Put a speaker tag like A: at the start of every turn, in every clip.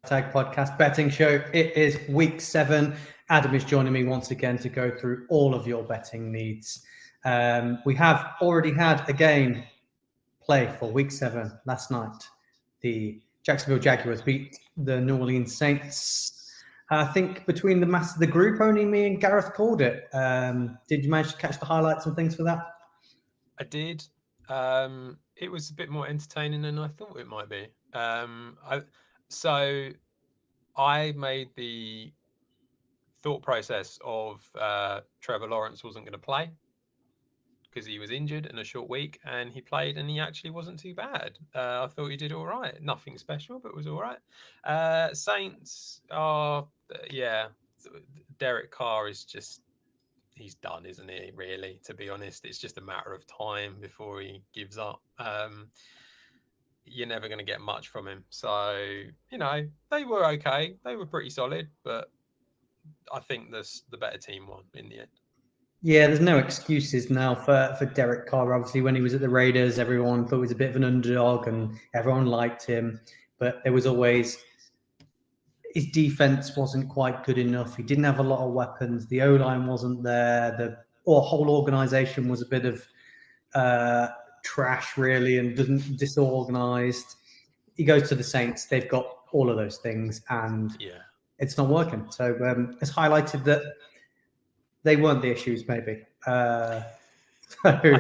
A: Tag Podcast betting show. It is week 7. Adam is joining me once again to go through all of your betting needs. We have already had a game play for week 7 last night. The Jacksonville Jaguars beat the New Orleans Saints. I think between the mass of the group, only me and Gareth called it. Did you manage to catch the highlights and things for that?
B: I did. It was a bit more entertaining than I thought it might be. So I made the thought process of Trevor Lawrence wasn't going to play because he was injured in a short week, and he played and he actually wasn't too bad. I thought he did all right. Nothing special, but it was all right. Saints are, Derek Carr is just, he's done, isn't he? Really, to be honest, it's just a matter of time before he gives up. You're never going to get much from him. So, they were okay. They were pretty solid, but I think the better team won in the end.
A: Yeah, there's no excuses now for Derek Carr. Obviously, when he was at the Raiders, everyone thought he was a bit of an underdog and everyone liked him. But there was always, his defense wasn't quite good enough. He didn't have a lot of weapons. The O-line wasn't there. The whole organization was a bit of trash, really, and disorganized. He goes to the Saints. They've got all of those things, and it's not working. So it's highlighted that they weren't the issues, maybe.
B: I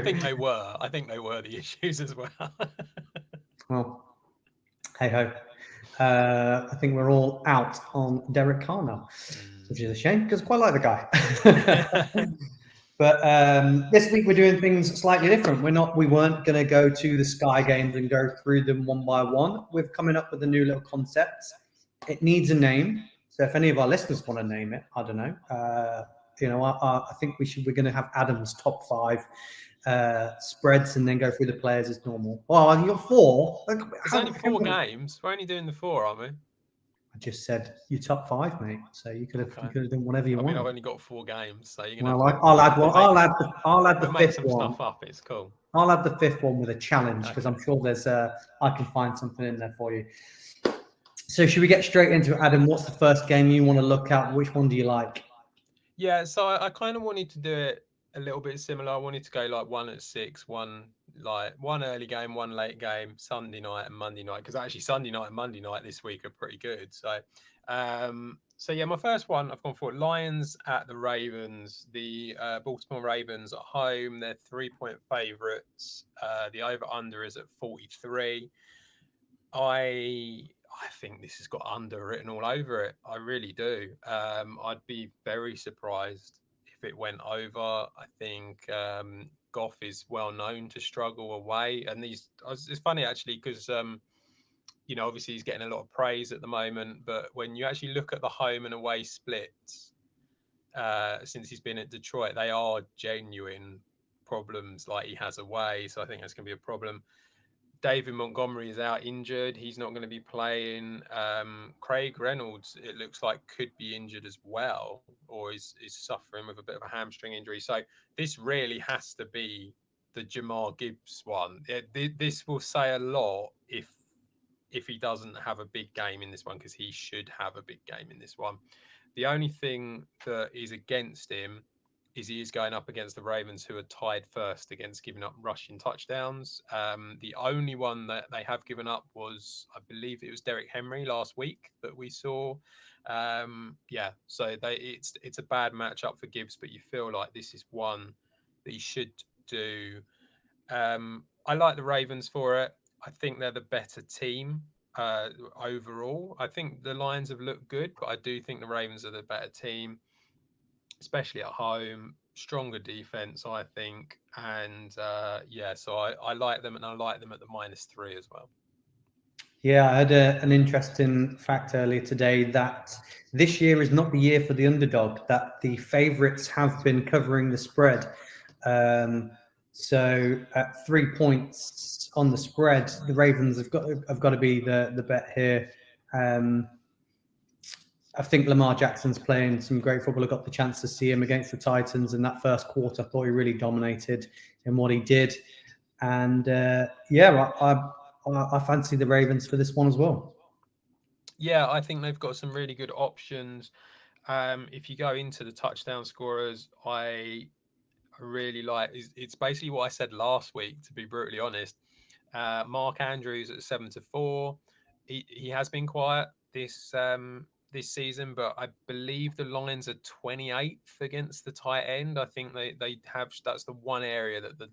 B: think they were. I think they were the issues as well.
A: Well, hey-ho. I think we're all out on Derek Carr now, which is a shame because I quite like the guy. But this week we're doing things slightly different. We weren't going to go to the Sky games and go through them one by one. We're coming up with a new little concept. It needs a name. So if any of our listeners want to name it, I don't know. I think we're going to have Adam's top 5 spreads and then go through the players as normal. Well, you got 4.
B: There's only 4 games. We're only doing the 4, aren't we?
A: I just said you top 5, mate. So you could have done whatever you want.
B: I mean, I've only got 4 games, so you're
A: gonna. Well, I'll add one. I'll add the 5th
B: some
A: one.
B: Stuff up. It's cool.
A: I'll add the 5th one with a challenge because I'm sure there's I can find something in there for you. So should we get straight into it, Adam? What's the first game you want to look at? Which one do you like?
B: Yeah, so I kind of wanted to do it a little bit similar. I wanted to go like 1 at 6, one early game, 1 late game, Sunday night and Monday night, because actually Sunday night and Monday night this week are pretty good. So, my first one, I've gone for Lions at the Ravens. The Baltimore Ravens at home, they're 3-point favourites. The over-under is at 43. I think this has got under written all over it. I really do. I'd be very surprised if it went over. I think Goff is well known to struggle away, and it's funny actually because obviously he's getting a lot of praise at the moment, but when you actually look at the home and away splits since he's been at Detroit, they are genuine problems like he has away. So I think that's going to be a problem. David Montgomery is out injured. He's not going to be playing. Craig Reynolds, it looks like, could be injured as well, or is suffering with a bit of a hamstring injury. So this really has to be the Jahmyr Gibbs one. This will say a lot if he doesn't have a big game in this one, because he should have a big game in this one. The only thing that is against him is he is going up against the Ravens, who are tied first against giving up rushing touchdowns. The only one that they have given up was, I believe it was Derrick Henry last week that we saw. So it's a bad matchup for Gibbs, but you feel like this is one that he should do. I like the Ravens for it. I think they're the better team overall. I think the Lions have looked good, but I do think the Ravens are the better team, especially at home. Stronger defense, I think. And so I like them, and I like them at the -3 as well.
A: Yeah, I had an interesting fact earlier today that this year is not the year for the underdog, that the favourites have been covering the spread. So at 3 points on the spread, the Ravens have got to be the bet here. I think Lamar Jackson's playing some great football. I got the chance to see him against the Titans in that first quarter. I thought he really dominated in what he did. And I fancy the Ravens for this one as well.
B: Yeah, I think they've got some really good options. If you go into the touchdown scorers, I really like. It's basically what I said last week. To be brutally honest, Mark Andrews at 7-4. He has been quiet this season, but I believe the Lions are 28th against the tight end. I think they have, that's the one area that the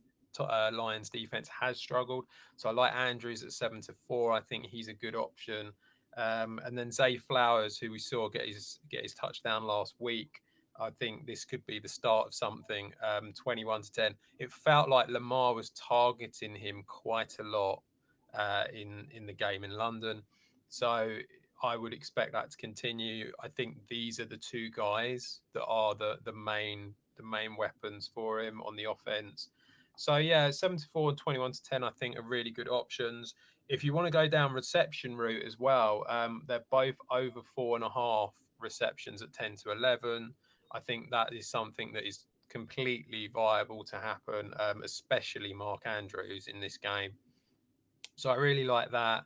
B: Lions defense has struggled. So I like Andrews at 7-4. I think he's a good option. And then Zay Flowers, who we saw get his touchdown last week. I think this could be the start of something. 21-10. It felt like Lamar was targeting him quite a lot in the game in London, so I would expect that to continue. I think these are the two guys that are the main weapons for him on the offense. So yeah, 7-4 and 21-10, I think are really good options. If you want to go down reception route as well, they're both over 4.5 receptions at 10-11. I think that is something that is completely viable to happen, especially Mark Andrews in this game. So I really like that.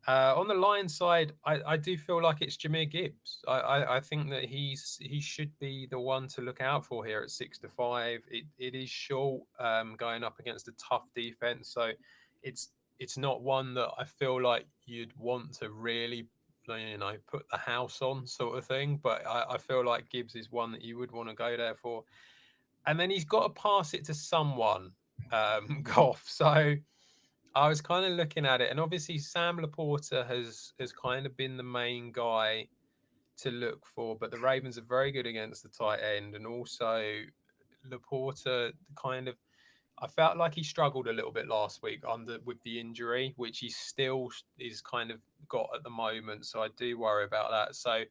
B: On the Lions side, I do feel like it's Jameer Gibbs. I think that he should be the one to look out for here at 6-5. It is short, going up against a tough defense, so it's it's not one that I feel like you'd want to really, put the house on sort of thing. But I feel like Gibbs is one that you would want to go there for. And then he's got to pass it to someone, Goff. So I was kind of looking at it, and obviously Sam Laporta has kind of been the main guy to look for, but the Ravens are very good against the tight end, and also Laporta kind of. I felt like he struggled a little bit last week under with the injury, which he still is kind of got at the moment. So I do worry about that. So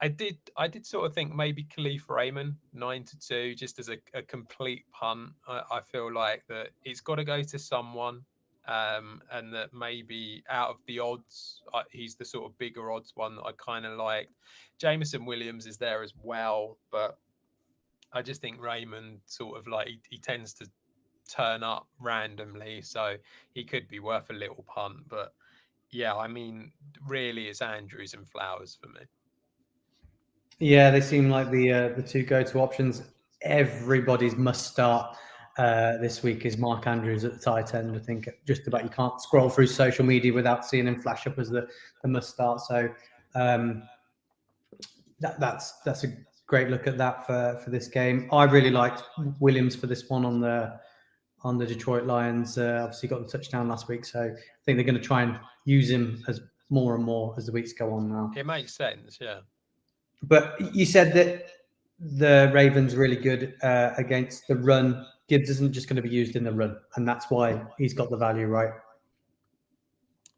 B: I did sort of think maybe Khalif Raymond 9-2, just as a complete punt. I feel like that it's got to go to someone, and that maybe out of the odds, he's the sort of bigger odds one that I kind of liked. Jameson Williams is there as well, but I just think Raymond sort of like he tends to turn up randomly, so he could be worth a little punt. But yeah, I mean, really, it's Andrews and Flowers for me.
A: Yeah, they seem like the two go-to options. Everybody's must start this week is Mark Andrews at the tight end. I think just about
B: Yeah.
A: you can't scroll through social media without seeing him flash up as the must start. So um, that's a great look at that for this game. I really liked Williams for this one on the Detroit Lions. Obviously got the touchdown last week, so I think they're going to try and use him as more and more as the weeks go on now.
B: It makes sense, yeah.
A: But you said that the Ravens really good against the run. Gibbs isn't just going to be used in the run, and that's why he's got the value, right?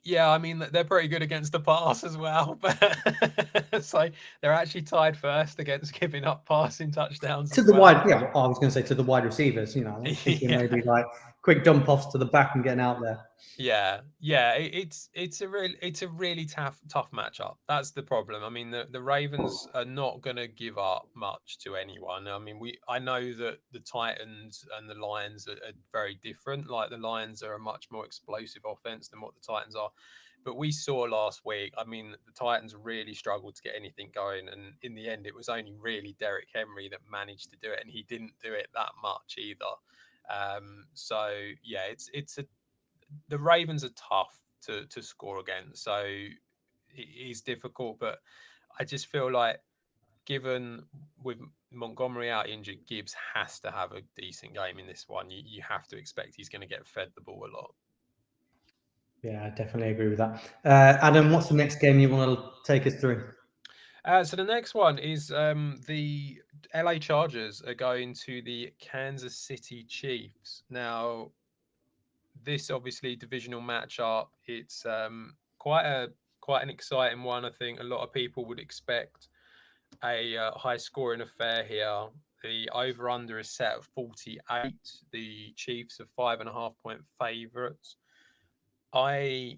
B: Yeah, I mean they're pretty good against the pass as well, but so they're actually tied first against giving up passing touchdowns
A: To
B: as
A: the
B: well.
A: wide, yeah, well, I was going to say to the wide receivers. Thinking
B: Yeah.
A: maybe like quick dump offs to the back and getting out there.
B: Yeah. It's a really tough matchup. That's the problem. I mean, the Ravens are not going to give up much to anyone. I mean, I know that the Titans and the Lions are very different. Like the Lions are a much more explosive offense than what the Titans are. But we saw last week. I mean, the Titans really struggled to get anything going, and in the end, it was only really Derrick Henry that managed to do it, and he didn't do it that much either. So yeah, it's a the Ravens are tough to score against, so it is difficult. But I just feel like, given with Montgomery out injured, Gibbs has to have a decent game in this one. You have to expect he's going to get fed the ball a lot.
A: Yeah, I definitely agree with that. Adam, what's the next game you want to take us through?
B: So the next one is the LA Chargers are going to the Kansas City Chiefs. Now, this obviously divisional matchup. It's quite an exciting one. I think a lot of people would expect a high scoring affair here. The over under is set at 48. The Chiefs are 5.5 point favorites. I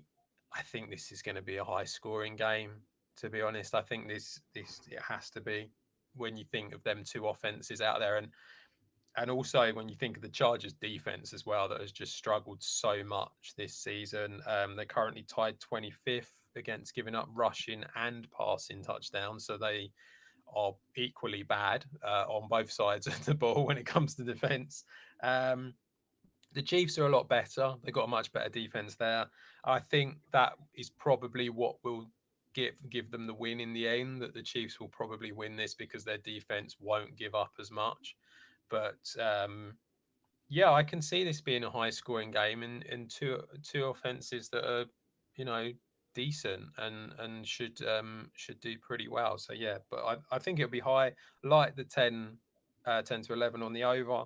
B: I think this is going to be a high scoring game. To be honest, I think this it has to be, when you think of them two offenses out there, and also when you think of the Chargers defense as well, that has just struggled so much this season. They're currently tied 25th against giving up rushing and passing touchdowns, so they are equally bad on both sides of the ball when it comes to defense. Um, the Chiefs are a lot better. They've got a much better defense there. I think that is probably what will give them the win in the end. That the Chiefs will probably win this because their defense won't give up as much. But yeah, I can see this being a high scoring game and two offenses that are, you know, decent and should do pretty well. So yeah, but I think it'll be high, like the 10 to 11 on the over,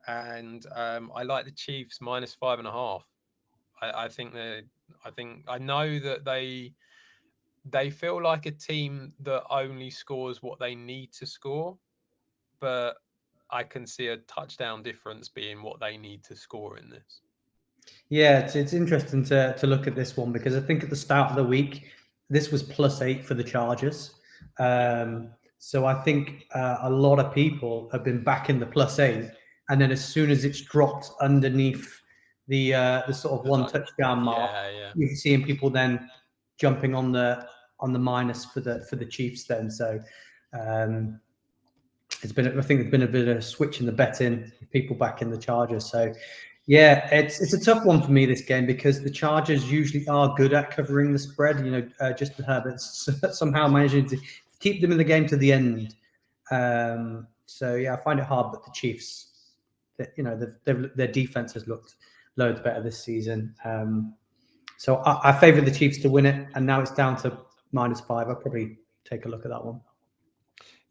B: and I like the Chiefs minus 5.5. I think I know that they feel like a team that only scores what they need to score, but I can see a touchdown difference being what they need to score in this.
A: Yeah, it's interesting to look at this one because I think at the start of the week, this was +8 for the Chargers. So I think a lot of people have been back in the +8, and then as soon as it's dropped underneath the sort of one touchdown mark, you're seeing people then jumping on the minus for the Chiefs. Then so I think there's been a bit of a switch in the betting, people back in the Chargers. So yeah, it's a tough one for me, this game, because the Chargers usually are good at covering the spread. You know, Justin Herbert's somehow managing to keep them in the game to the end. So yeah, I find it hard, but the Chiefs, you know, their defense has looked loads better this season. So I favour the Chiefs to win it, and now it's down to -5. I'll probably take a look at that one.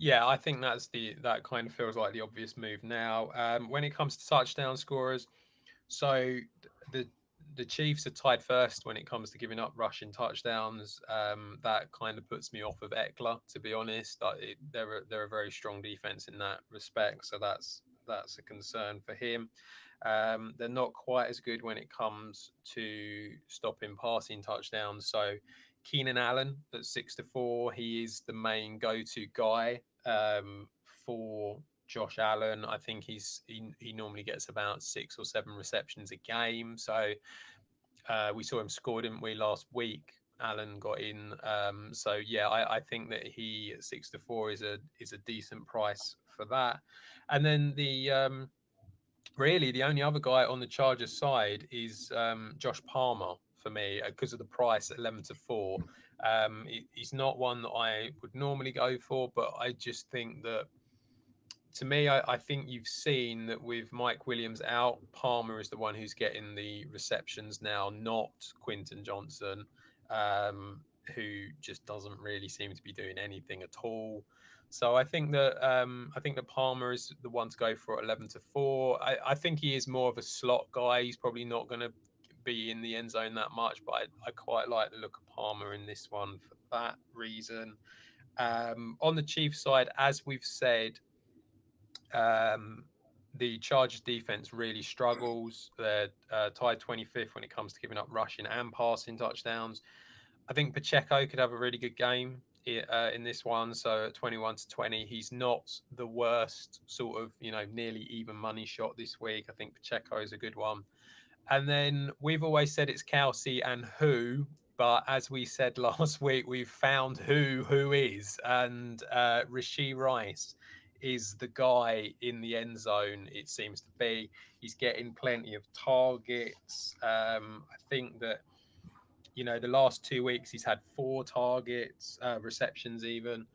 B: Yeah, I think that kind of feels like the obvious move now. When it comes to touchdown scorers, so the Chiefs are tied first when it comes to giving up rushing touchdowns. That kind of puts me off of Eckler, to be honest. They're a very strong defense in that respect, so that's a concern for him. They're not quite as good when it comes to stopping passing touchdowns. So Keenan Allen at 6-4, he is the main go-to guy for Josh Allen. I think he normally gets about 6 or 7 receptions a game. So we saw him score, didn't we, last week? Allen got in. So yeah, I think that he at 6-4 is a decent price for that. And then really the only other guy on the Chargers side is Josh Palmer for me because of the price at 11-4. He's not one that I would normally go for, but I just think that, to me, I think you've seen that with Mike Williams out, Palmer is the one who's getting the receptions now, not Quinton Johnson, who just doesn't really seem to be doing anything at all. So I think that Palmer is the one to go for at 11-4. I think he is more of a slot guy. He's probably not going to be in the end zone that much, but I quite like the look of Palmer in this one for that reason. On the Chiefs side, as we've said, the Chargers defense really struggles. They're tied 25th when it comes to giving up rushing and passing touchdowns. I think Pacheco could have a really good game in this one. So at 21-20, he's not the worst sort of, nearly even money shot this week. I think Pacheco is a good one. And then we've always said it's Kelsey and who, but as we said last week, we've found who is, and Rashee Rice is the guy in the end zone. It seems to be he's getting plenty of targets. I think that the last 2 weeks he's had 4 targets, receptions even,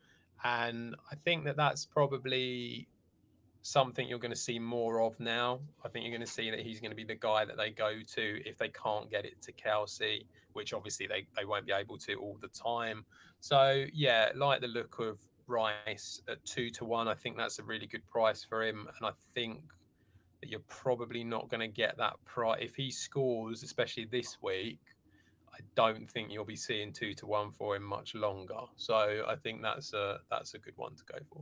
B: and I think that that's probably something you're going to see more of now. I think you're going to see that he's going to be the guy that they go to if they can't get it to Kelsey, which obviously they won't be able to all the time. So yeah, like the look of Rice at 2-1. I think that's a really good price for him, and I think that you're probably not going to get that price if he scores, especially this week. I don't think you'll be seeing 2-1 for him much longer. So I think that's a good one to go for.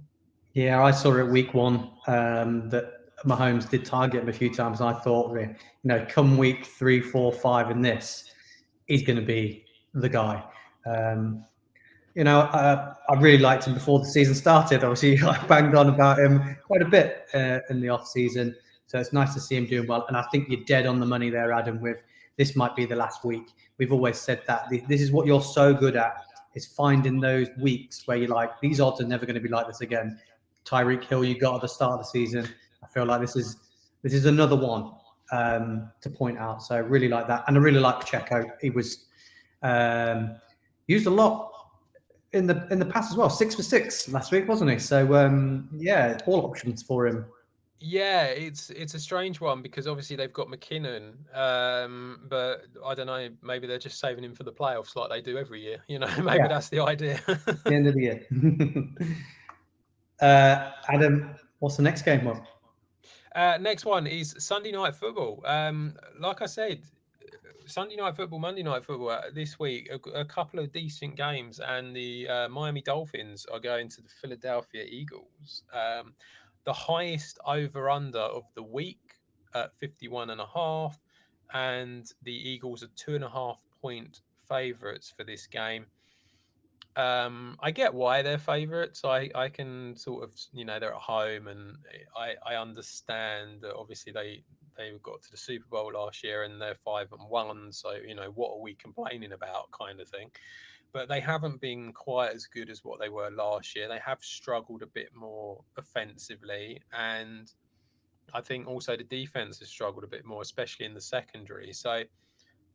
A: Yeah, I saw it week 1 that Mahomes did target him a few times, and I thought, come week 3, 4, 5 in this, he's going to be the guy. I really liked him before the season started. Obviously, I banged on about him quite a bit in the off season, so it's nice to see him doing well. And I think you're dead on the money there, Adam, with this might be the last week. We've always said that this is what you're so good at, is finding those weeks where you're like, these odds are never going to be like this again. Tyreek Hill, you got at the start of the season. I feel like this is another one to point out. So I really like that, and I really like Pacheco. He was um, used a lot in the past as well. 6 for 6 last week, wasn't he? So yeah, all options for him.
B: Yeah, it's a strange one because obviously they've got McKinnon, but I don't know. Maybe they're just saving him for the playoffs like they do every year. You know, maybe
A: Yeah,
B: that's the idea.
A: the end of the year. Adam, what's the next game on?
B: Next one is Sunday night football. Like I said, Sunday night football, Monday night football this week, a couple of decent games, and the Miami Dolphins are going to the Philadelphia Eagles. The highest over under of the week at 51.5, and the Eagles are 2.5 point favorites for this game. I get why they're favourites. I can sort of, they're at home, and I understand that obviously they got to the Super Bowl last year and they're 5-1. So what are we complaining about, kind of thing. But they haven't been quite as good as what they were last year. They have struggled a bit more offensively, and I think also the defense has struggled a bit more, especially in the secondary. So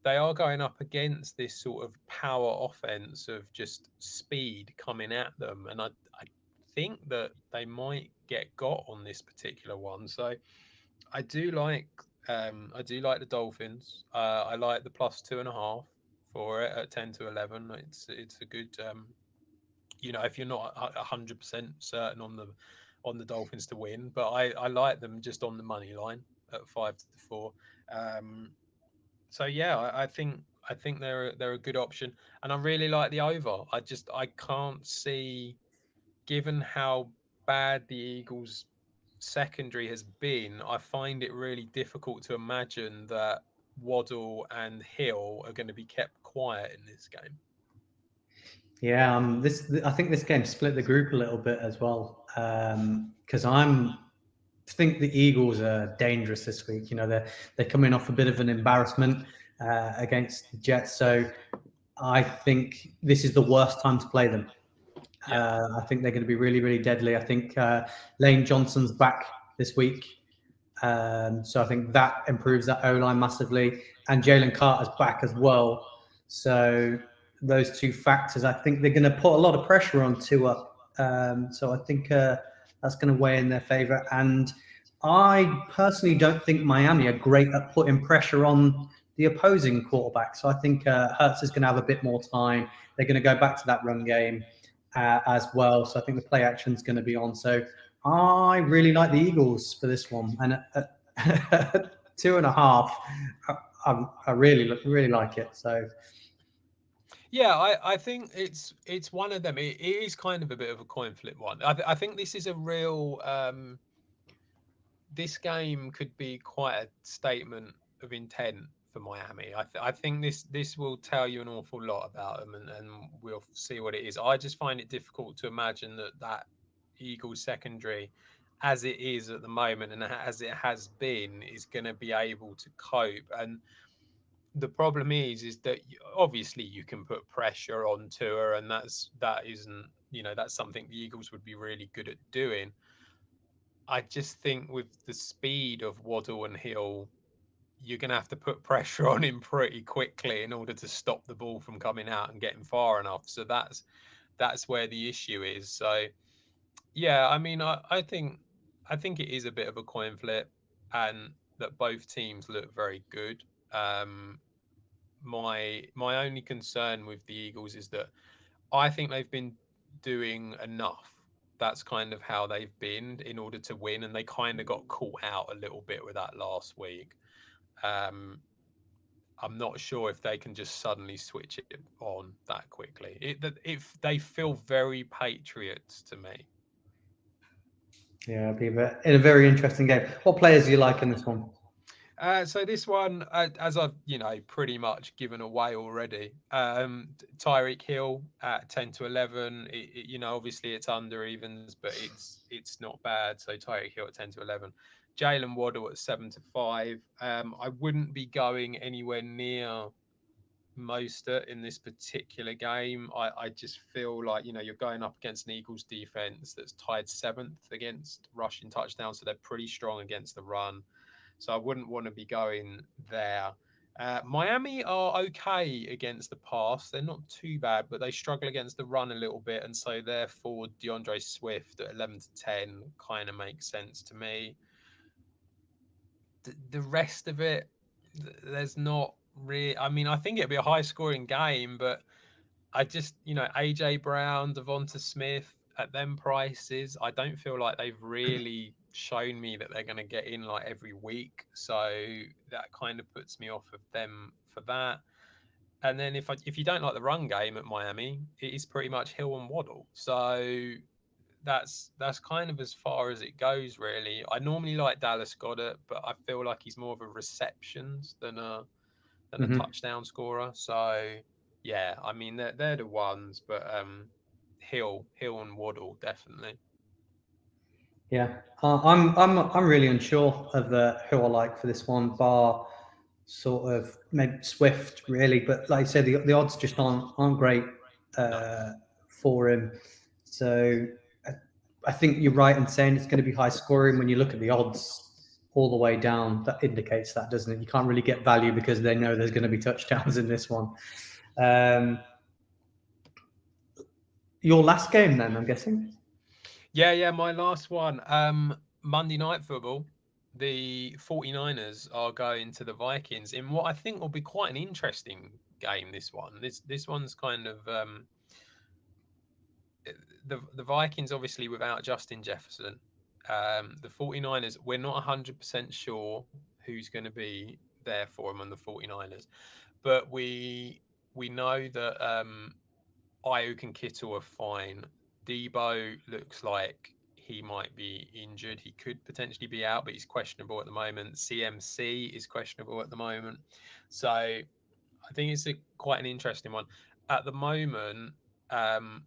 B: they are going up against this sort of power offense of just speed coming at them, and I think that they might get got on this particular one. So I do like the Dolphins. I like the +2.5 for it at 10 to 11. It's a good if you're not 100% certain on the Dolphins to win, but I like them just on the money line at 5-4. Um, so yeah, I think they're a good option, and I really like the over. I can't see, given how bad the Eagles' secondary has been, I find it really difficult to imagine that Waddle and Hill are going to be kept quiet in this game.
A: Yeah, I think this game split the group a little bit as well, because think the Eagles are dangerous this week. They're coming off a bit of an embarrassment against the Jets, so I think this is the worst time to play them.
B: Yeah,
A: I think they're going to be really, really deadly. I think Lane Johnson's back this week. So I think that improves that O line massively. And Jalen Carter's back as well. So those two factors, I think they're going to put a lot of pressure on Tua. So I think that's going to weigh in their favor. And I personally don't think Miami are great at putting pressure on the opposing quarterback. So I think Hurts is going to have a bit more time. They're going to go back to that run game as well. So I think the play action is going to be on. So I really like the Eagles for this one, and at 2.5, I really like it. So
B: yeah, I think it's one of them. It is kind of a bit of a coin flip one. I think this is a real this game could be quite a statement of intent for Miami. I think this will tell you an awful lot about them, and we'll see what it is. I just find it difficult to imagine that Eagles secondary, as it is at the moment and as it has been, is going to be able to cope. And the problem is that obviously you can put pressure on Tua, and that isn't that's something the Eagles would be really good at doing. I just think with the speed of Waddle and Hill, you're going to have to put pressure on him pretty quickly in order to stop the ball from coming out and getting far enough. So that's where the issue is. So yeah, I mean, I think it is a bit of a coin flip, and that both teams look very good. Um, my only concern with the Eagles is that I think they've been doing enough. That's kind of how they've been in order to win, and they kind of got caught out a little bit with that last week. Um, I'm not sure if they can just suddenly switch it on that quickly. If they feel very Patriots to me.
A: yeah, it'll be a very interesting game. What players do you like in this one?
B: So this one, as I've pretty much given away already, Tyreek Hill at 10 to 11. Obviously it's under evens, but it's not bad. So Tyreek Hill at 10 to 11. Jalen Waddle at 7-5. I wouldn't be going anywhere near Mostert in this particular game. I just feel like, you're going up against an Eagles defense that's tied seventh against rushing touchdowns, so they're pretty strong against the run. So I wouldn't want to be going there. Miami are okay against the pass. They're not too bad, but they struggle against the run a little bit. And so therefore, DeAndre Swift at 11-10 kind of makes sense to me. The rest of it, there's not really. I mean, I think it'd be a high scoring game, but I just, AJ Brown, Devonta Smith at them prices, I don't feel like they've really shown me that they're going to get in like every week. So that kind of puts me off of them for that. And then if you don't like the run game at Miami, it is pretty much Hill and Waddle. So that's kind of as far as it goes, really. I normally like Dallas Goedert, but I feel like he's more of a receptions than a
A: Mm-hmm.
B: touchdown scorer. So yeah, I mean they're the ones, but Hill and Waddle definitely.
A: Yeah, I'm really unsure of who I like for this one, bar sort of maybe Swift really, but like I said, the odds just aren't great
B: No.
A: for him. So I, I think you're right in saying it's going to be high scoring. When you look at the odds all the way down, that indicates that, doesn't it? You can't really get value because they know there's going to be touchdowns in this one. Um, your last game, then, I'm guessing.
B: Yeah, my last one. Monday Night Football. The 49ers are going to the Vikings in what I think will be quite an interesting game. This one. This one's kind of the Vikings obviously without Justin Jefferson. The 49ers, we're not 100% sure who's going to be there for them on the 49ers, but we know that Ayuk and Kittle are fine. Debo looks like he might be injured. He could potentially be out, but he's questionable at the moment. CMC is questionable at the moment. So I think it's quite an interesting one. At the moment, um,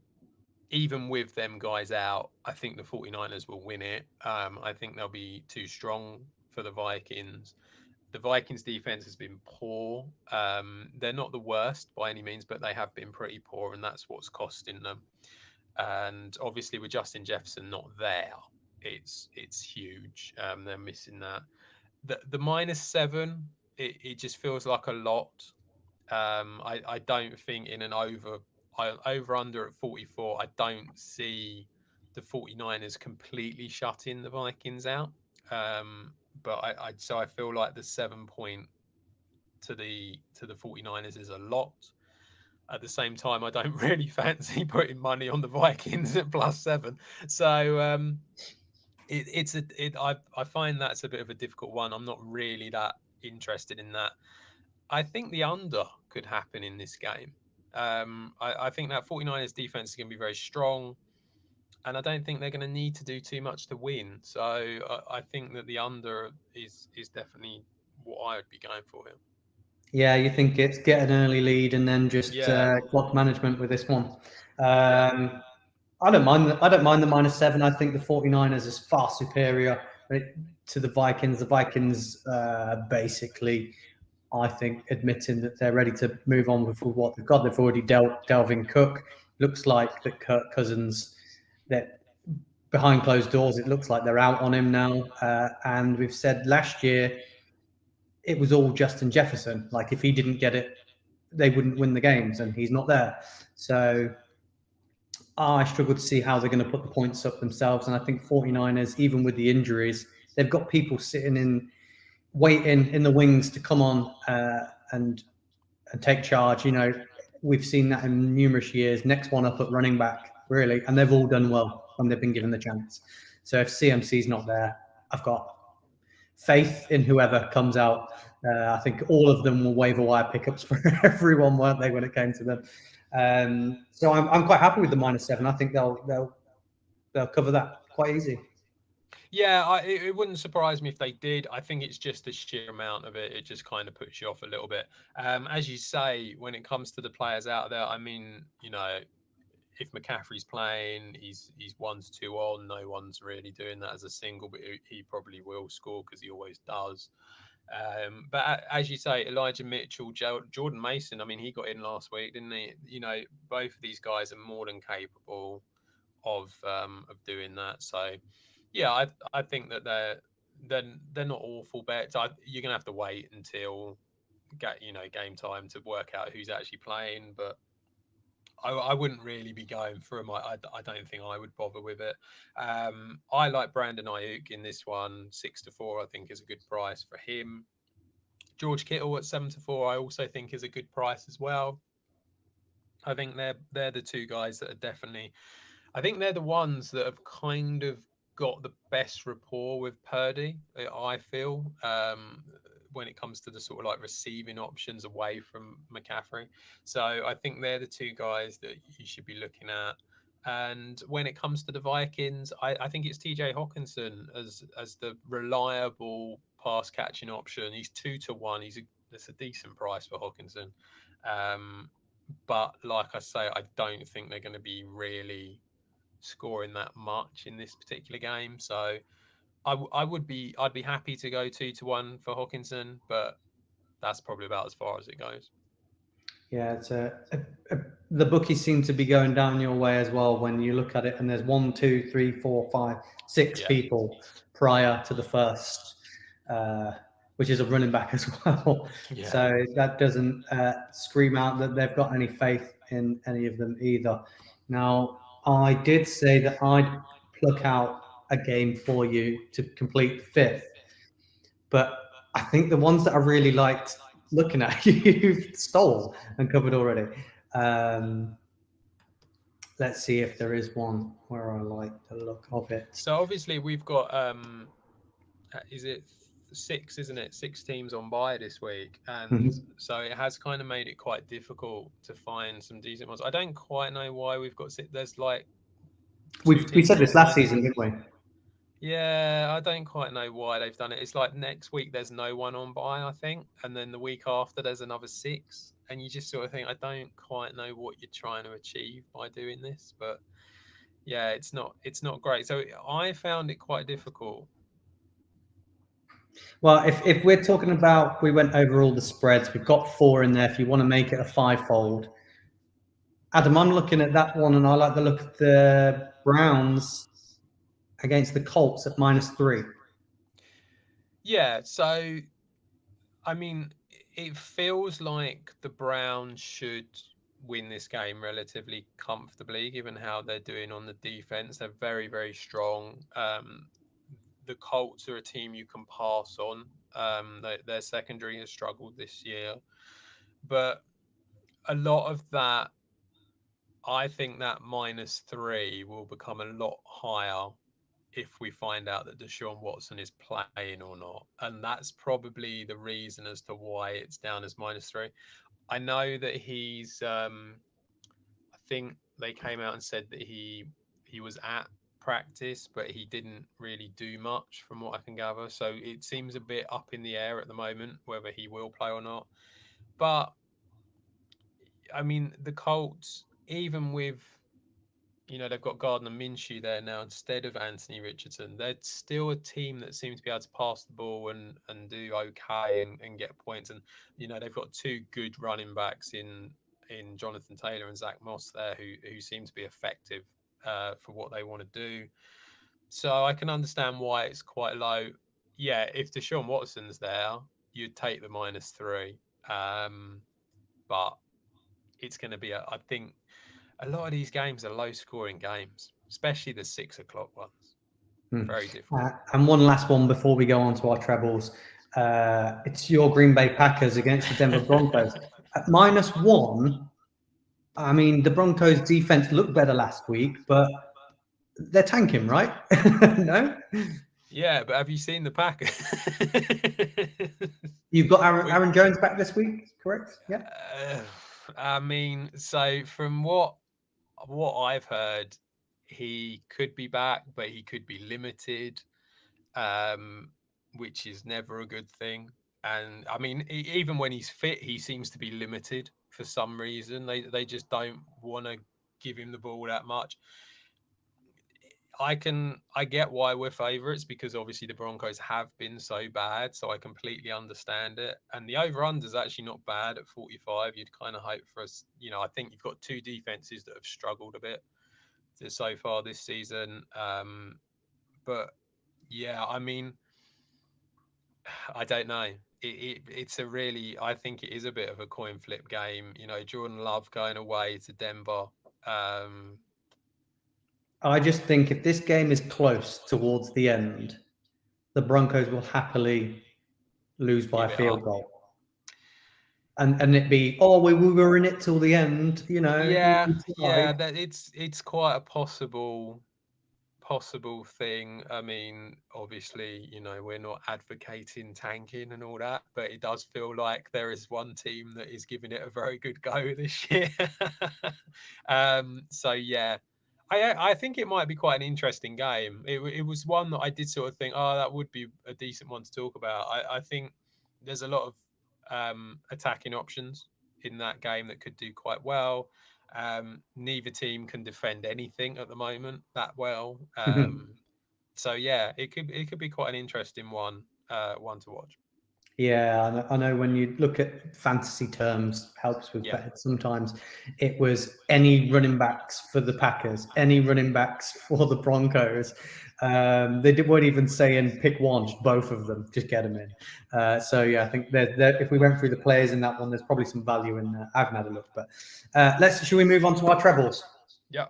B: even with them guys out, I think the 49ers will win it. I think they'll be too strong for the Vikings. The Vikings defense has been poor. They're not the worst by any means, but they have been pretty poor, and that's what's costing them. And obviously, with Justin Jefferson not there, it's huge. They're missing that. The -7, it just feels like a lot. I don't think in an over under at 44, I don't see the 49ers completely shutting the Vikings out. But I feel like the 7 point to the 49ers is a lot. At the same time, I don't really fancy putting money on the Vikings at +7. So I find that's a bit of a difficult one. I'm not really that interested in that. I think the under could happen in this game. I think that 49ers defense is going to be very strong, and I don't think they're going to need to do too much to win. So I think that the under is definitely what I would be going for here.
A: Yeah, you think it's get an early lead and then just
B: Yeah,
A: clock management with this one.
B: yeah,
A: I don't mind. I don't mind the -7. I think the 49ers is far superior to the Vikings. The Vikings basically, I think, admitting that they're ready to move on with what they've got. They've already dealt Delvin Cook. Looks like that Kirk Cousins, that behind closed doors, it looks like they're out on him now. And we've said last year it was all Justin Jefferson. Like if he didn't get it, they wouldn't win the games, and he's not there. So I struggle to see how they're going to put the points up themselves. And I think 49ers, even with the injuries, they've got people sitting in, waiting in the wings to come on and take charge. We've seen that in numerous years. Next one up at running back, really, and they've all done well when they've been given the chance. So if CMC's not there, I've got faith in whoever comes out. I think all of them were waiver wire pickups for everyone, weren't they, when it came to them? So I'm quite happy with the -7. I think they'll cover that quite easy.
B: yeah. It wouldn't surprise me if they did. I think it's just the sheer amount of it. It just kind of puts you off a little bit. As you say, when it comes to the players out there, I mean, if McCaffrey's playing, he's 1 to 2 on. No one's really doing that as a single, but he probably will score because he always does. But as you say, Elijah Mitchell, Jordan Mason. I mean, he got in last week, didn't he? Both of these guys are more than capable of doing that. So, yeah, I think that they're not awful bets. You're gonna have to wait until game time to work out who's actually playing, but I wouldn't really be going for him. I don't think I would bother with it. I like Brandon Ayuk in this one. 6 to 4, I think, is a good price for him. George Kittle at 7 to 4, I also think is a good price as well. I think they're the two guys that are definitely. I think they're the ones that have kind of got the best rapport with Purdy. I feel when it comes to the sort of like receiving options away from McCaffrey. So I think they're the two guys that you should be looking at. And when it comes to the Vikings, I think it's TJ Hawkinson as the reliable pass catching option. He's 2 to 1. That's a decent price for Hawkinson. Um, but like I say, I don't think they're going to be really scoring that much in this particular game. So I'd be happy to go 2 to 1 for Hawkinson, but that's probably about as far as it goes.
A: Yeah, the bookies seem to be going down your way as well when you look at it, and there's 1, 2, 3, 4, 5, 6
B: Yeah.
A: people prior to the first, which is a running back as well.
B: Yeah.
A: So that doesn't scream out that they've got any faith in any of them either. Now, I did say that I'd pluck out a game for you to complete the fifth, but I think the ones that I really liked looking at you've stole and covered already. Let's see if there is one where I like the look of it.
B: So obviously we've got is it 6, isn't it? 6 teams on bye this week, and
A: Mhm.
B: so it has kind of made it quite difficult to find some decent ones. I don't quite know why we've got there's like two
A: We
B: teams
A: said
B: on
A: this last
B: bye.
A: season, didn't we?
B: Yeah, I don't quite know why they've done it. It's like next week there's no one on bye, I think, and then the week after there's another 6, and you just sort of think I don't quite know what you're trying to achieve by doing this, but yeah, it's not great. So I found it quite difficult.
A: Well, if we're talking about, we went over all the spreads. We've got 4 in there. If you want to make it a 5-fold, Adam, I'm looking at that one, and I like the look of the Browns against the Colts at -3.
B: Yeah, so I mean, it feels like the Browns should win this game relatively comfortably, given how they're doing on the defense. They're very, very strong. The Colts are a team you can pass on. Their secondary has struggled this year, but a lot of that, I think that -3 will become a lot higher if we find out that Deshaun Watson is playing or not. And that's probably the reason as to why it's down as -3. I know that I think they came out and said that he was at practice, but he didn't really do much from what I can gather. So it seems a bit up in the air at the moment whether he will play or not. But I mean, the Colts, even with they've got Gardner Minshew there now instead of Anthony Richardson. They're still a team that seems to be able to pass the ball and do okay and get points. And they've got 2 good running backs in Jonathan Taylor and Zach Moss there who seem to be effective for what they want to do. So I can understand why it's quite low. Yeah, if Deshaun Watson's there, you'd take the -3. But it's going to be, I think, a lot of these games are low scoring games, especially the 6 o'clock ones. Very difficult.
A: And one last one before we go on to our trebles. It's your Green Bay Packers against the Denver Broncos. At -1, I mean, the Broncos defense looked better last week, but they're tanking, right? No?
B: Yeah, but have you seen the Packers?
A: You've got Aaron Jones back this week, correct? Yeah.
B: I mean, so from what I've heard, he could be back, but he could be limited, which is never a good thing. And I mean, even when he's fit, he seems to be limited for some reason. They just don't want to. give him the ball that much. I get why we're favourites, because obviously the Broncos have been so bad, so I completely understand it. And the over/under is actually not bad at 45. You'd kind of hope for us, I think you've got two defenses that have struggled a bit so far this season. But yeah, I mean, I don't know. It's a really, I think it is a bit of a coin flip game. Jordan Love going away to Denver.
A: I just think if this game is close towards the end, the Broncos will happily lose by a field goal. And it be, we were in it till the end,
B: Yeah, that it's quite a possible thing. I mean, obviously, we're not advocating tanking and all that, but it does feel like there is one team that is giving it a very good go this year. So yeah, I think it might be quite an interesting game. It was one that I did sort of think, oh, that would be a decent one to talk about. I think there's a lot of attacking options in that game that could do quite well. Neither team can defend anything at the moment that well. So yeah, it could be quite an interesting one to watch.
A: Yeah, I know when you look at fantasy terms, helps with bet. Sometimes it was any running backs for the Packers, any running backs for the Broncos. They weren't even saying pick one, just both of them, just get them in. So yeah, I think if we went through the players in that one, there's probably some value in there. I haven't had a look, but should we move on to our trebles?
B: Yeah.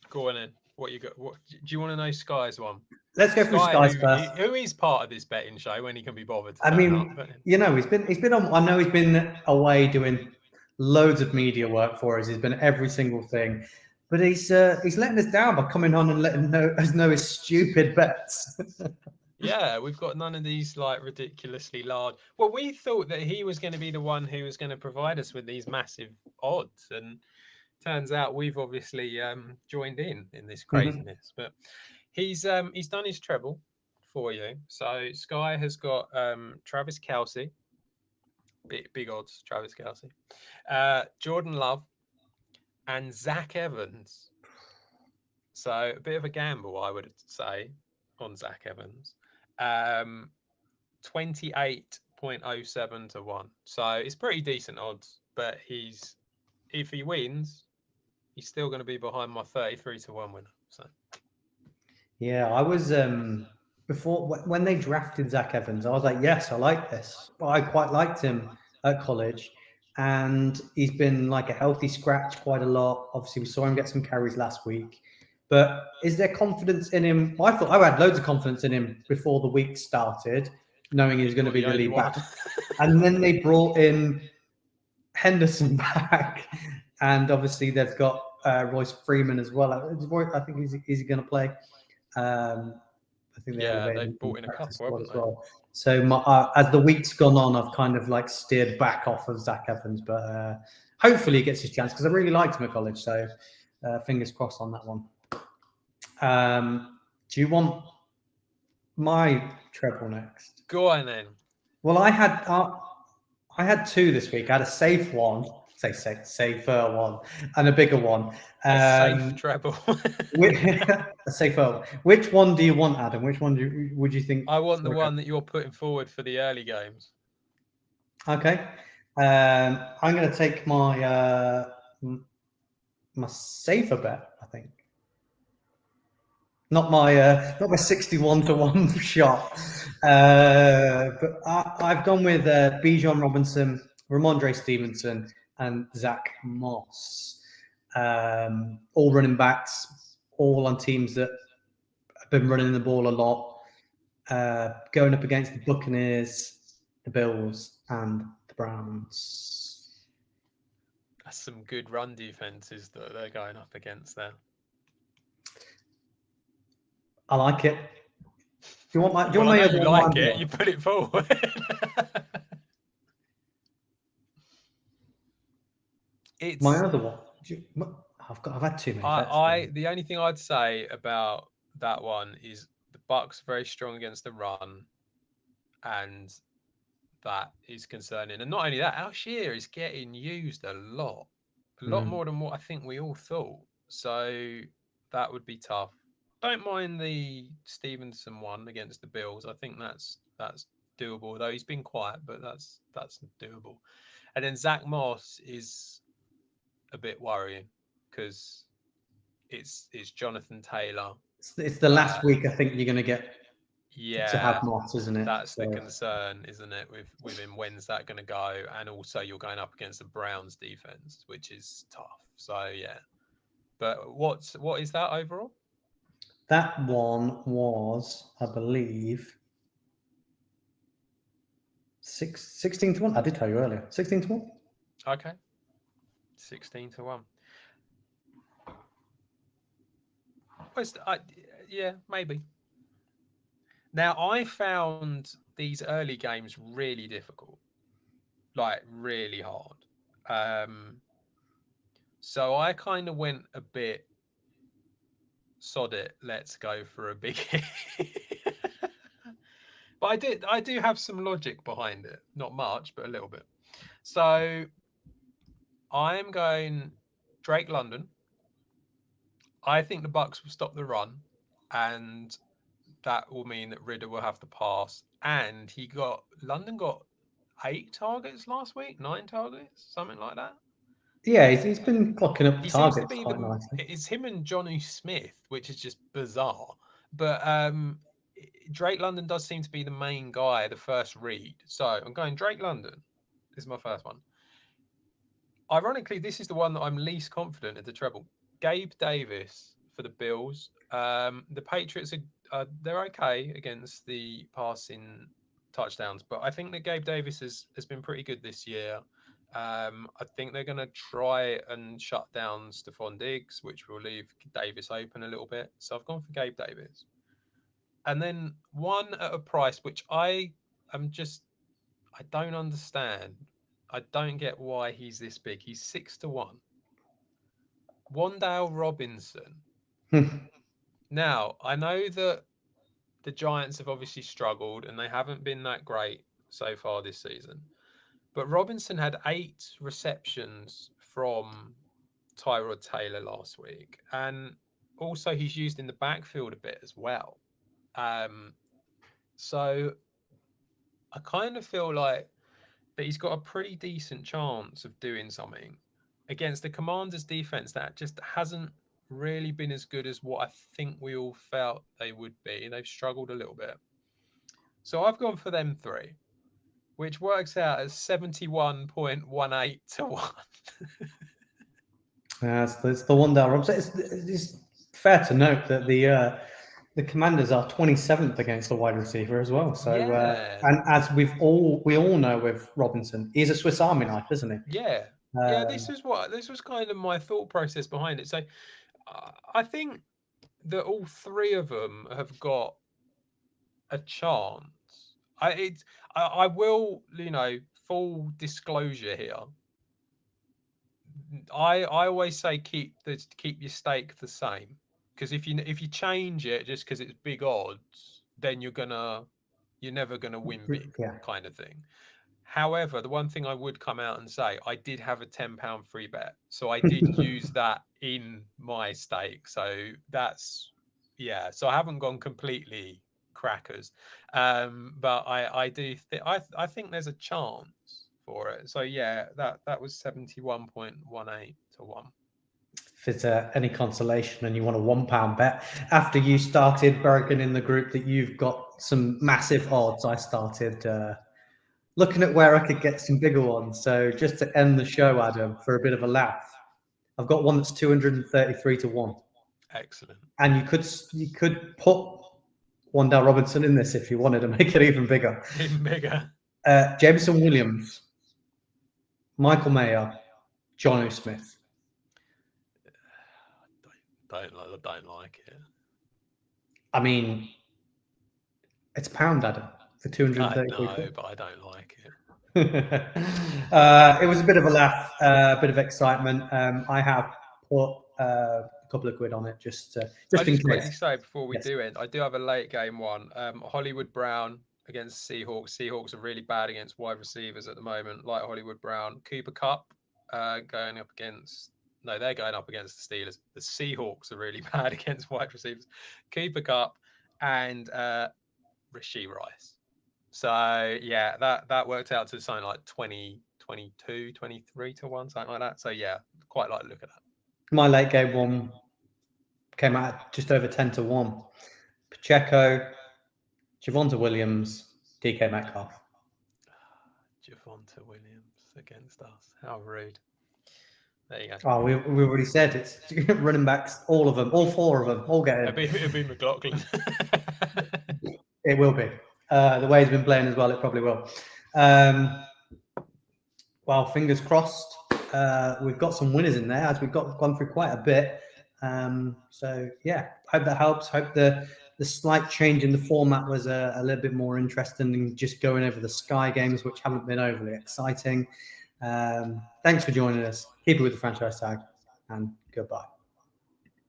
B: Go on in. What you got? What do you want to know? Sky's one.
A: Let's go through Sky's first.
B: Who is part of this betting show when he can be bothered?
A: I mean, he's been on. I know he's been away doing loads of media work for us. He's been every single thing, but he's letting us down by coming on and letting us know his stupid bets.
B: Yeah, we've got none of these like ridiculously large. Well, we thought that he was going to be the one who was going to provide us with these massive odds, and turns out we've obviously joined in this craziness. But he's done his treble for you. So Sky has got Travis Kelce, big odds, Travis Kelce, Jordan Love, and Zach Evans. So a bit of a gamble, I would say, on Zach Evans. 28.07 to 1. So it's pretty decent odds, but if he wins, he's still going to be behind my 33 to 1 winner. So
A: yeah, I was before when they drafted Zach Evans, I was like, yes, I like this. Well, I quite liked him at college, and he's been like a healthy scratch quite a lot. Obviously, we saw him get some carries last week. But is there confidence in him? I thought I had loads of confidence in him before the week started, knowing he was going to be the lead back. And then they brought in Henderson back, and obviously they've got Royce Freeman as well. I think is he going to play? I think
B: they brought in a couple, haven't
A: as well. So as the week's gone on, I've kind of like steered back off of Zach Evans, but hopefully he gets his chance because I really liked him at college. So fingers crossed on that one. Do you want my treble next?
B: Go on then.
A: Well, I had two this week. I had a safe one, safer one, and a bigger one.
B: A safe treble.
A: A safer one. Which one do you want, Adam? Which one would you think?
B: I want the one that you're putting forward for the early games.
A: Okay. I'm going to take my safer bet, I think. Not my 61 to 1 shot. But I've gone with Bijan Robinson, Ramondre Stevenson, and Zach Moss. All running backs, all on teams that have been running the ball a lot. Going up against the Buccaneers, the Bills, and the Browns.
B: That's some good run defenses that they're going up against there.
A: I like it. Do you want my?
B: You like it? You put it forward. It's
A: my other one. I've had too many.
B: The only thing I'd say about that one is the Bucks are very strong against the run, and that is concerning. And not only that, Alshire is getting used a lot. a lot more than what I think we all thought. So that would be tough. Don't mind the Stevenson one against the Bills. I think that's doable. Though he's been quiet, but that's doable. And then Zach Moss is a bit worrying because it's Jonathan Taylor.
A: It's the last week I think you're going to get to have
B: Yeah,
A: Moss, isn't it?
B: that's the
A: So
B: concern, isn't it? With him, when's that going to go? And also, you're going up against the Browns defense, which is tough. So yeah, but what is that overall?
A: that one was, I believe, 16 to 1. I did tell you earlier. 16 to 1.
B: Okay, 16 to 1. Yeah, maybe. Now I found these early games really difficult, like really hard. So I kind of went a bit sod it, let's go for a big hit. But I do have some logic behind it. Not much, but a little bit. So I am going Drake London. I think the Bucks will stop the run, and that will mean that Ridder will have to pass. And London got 8 targets last week, 9 targets, something like that.
A: Yeah, he's been clocking up
B: He seems to
A: targets
B: be
A: quite nicely.
B: it's him and Johnny Smith, which is just bizarre. But Drake London does seem to be the main guy, the first read. So I'm going Drake London. This is my first one. Ironically, this is the one that I'm least confident at the treble. Gabe Davis for the Bills. The Patriots they're okay against the passing touchdowns, but I think that Gabe Davis has been pretty good this year. I think they're going to try and shut down Stephon Diggs, which will leave Davis open a little bit. So I've gone for Gabe Davis. And then one at a price which I don't understand. I don't get why he's this big. He's 6 to 1. Wandale Robinson. Now, I know that the Giants have obviously struggled and they haven't been that great so far this season. But Robinson had 8 receptions from Tyrod Taylor last week. And also he's used in the backfield a bit as well. So I kind of feel like that he's got a pretty decent chance of doing something against the Commanders' defense that just hasn't really been as good as what I think we all felt they would be. They've struggled a little bit. So I've gone for them 3, which works out as 71.18 to 1.
A: It's the Wandale Robinson. It's fair to note that the Commanders are 27th against the wide receiver as well. So
B: Yeah.
A: and as we all know with Robinson, he's a Swiss Army knife, isn't he?
B: Yeah. Yeah, this was kind of my thought process behind it. So I think that all 3 of them have got a chance. I will, full disclosure here. I always say keep your stake the same, because if you change it just because it's big odds, then you're never gonna win big,
A: Yeah.
B: kind of thing. However, the one thing I would come out and say, I did have a £10 free bet, so I did use that in my stake. So that's So I haven't gone completely crackers, but I think there's a chance for it. So yeah, that was 71.18 to 1.
A: If it's any consolation and you want a £1 bet, after you started Bergen in the group that you've got some massive odds, I started looking at where I could get some bigger ones. So just to end the show, Adam, for a bit of a laugh, I've got one that's 233 to 1.
B: Excellent.
A: And you could put Wandale Robinson in this if you wanted to make it even bigger.
B: Even bigger.
A: Jameson Williams, Michael Mayer, Jonnu Smith.
B: Don't like it.
A: I mean, it's £1, Adam, for 233.
B: I know, but I don't like it.
A: It was a bit of a laugh, a bit of excitement. I have put a couple of quid on it just in case.
B: Quickly say before we do end, I do have a late game one. Hollywood Brown against Seahawks. Seahawks are really bad against wide receivers at the moment, like Hollywood Brown. Cooper Kupp going up against. No, they're going up against the Steelers. The Seahawks are really bad against wide receivers. Cooper Kupp and Rashee Rice. So yeah, that worked out to something like 20, 22, 23 to 1, something like that. So yeah, quite like to look at that.
A: My late game one came out just over 10 to 1. Pacheco, Javonte Williams, DK Metcalf.
B: Javonte Williams against us. How rude. There you go.
A: Oh, we already said it's running backs, all of them, all 4 of them, all get in.
B: It'll be McLaughlin.
A: It will be. The way he's been playing as well, it probably will. Well, fingers crossed. We've got some winners in there as we've gone through quite a bit. So yeah, hope that helps. Hope the slight change in the format was a little bit more interesting than just going over the Sky games, which haven't been overly exciting. Thanks for joining us. Keep it with the franchise tag, and goodbye.